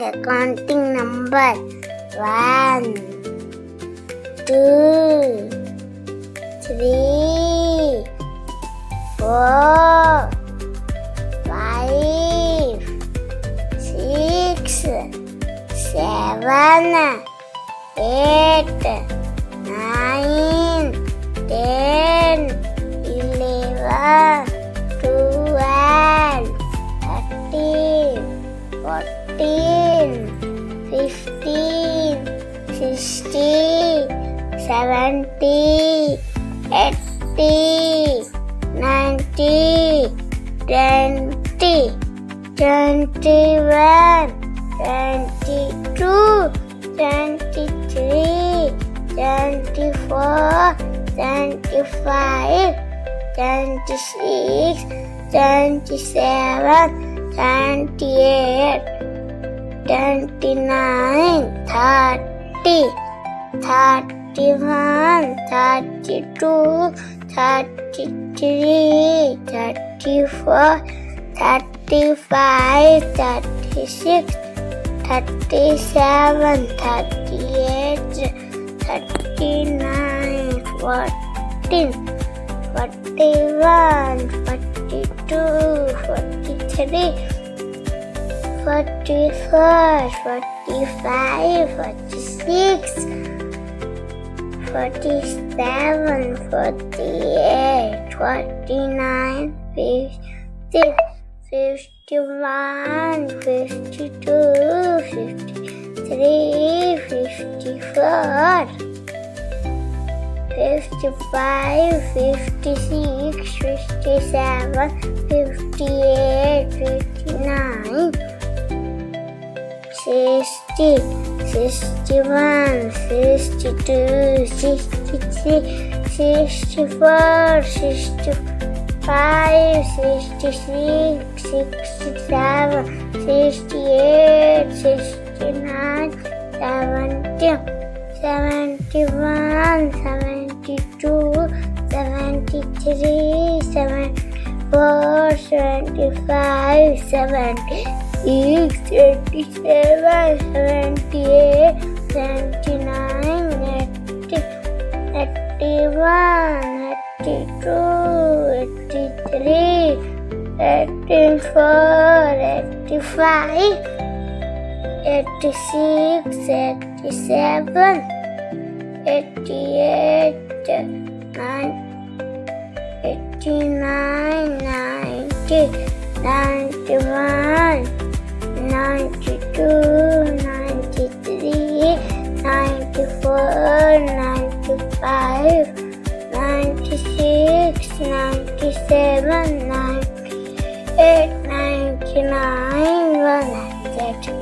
a counting number. 1, 2, 3, 4, 5, 6, 7, 8, 9, 10, 11, 12, 13, 14, 15, 16, 17, 18, 19, 20, 21, 22, 23, 24, 25, 26, 27, 28, 29, 30, 31, 32, 33, 34, 35, 36, 37, 38, 39, 40, 41, 42, 43, 44, 45, 46, 47, 48, 49, 50, 51, 52, 53, 54, 55, 56, 57, 58, 59, 60, 61, 62, 63, 64, 65, 66, 67, 68, 69, 70, 71, 72, 73, 74, 75, 76, 77, 78, 79, 80, 81, 82, 83, 84, 85, 86, 87, 88, 89, 90, 91, 92, 93, 94, 95, 96, 97, 98, 99, 100.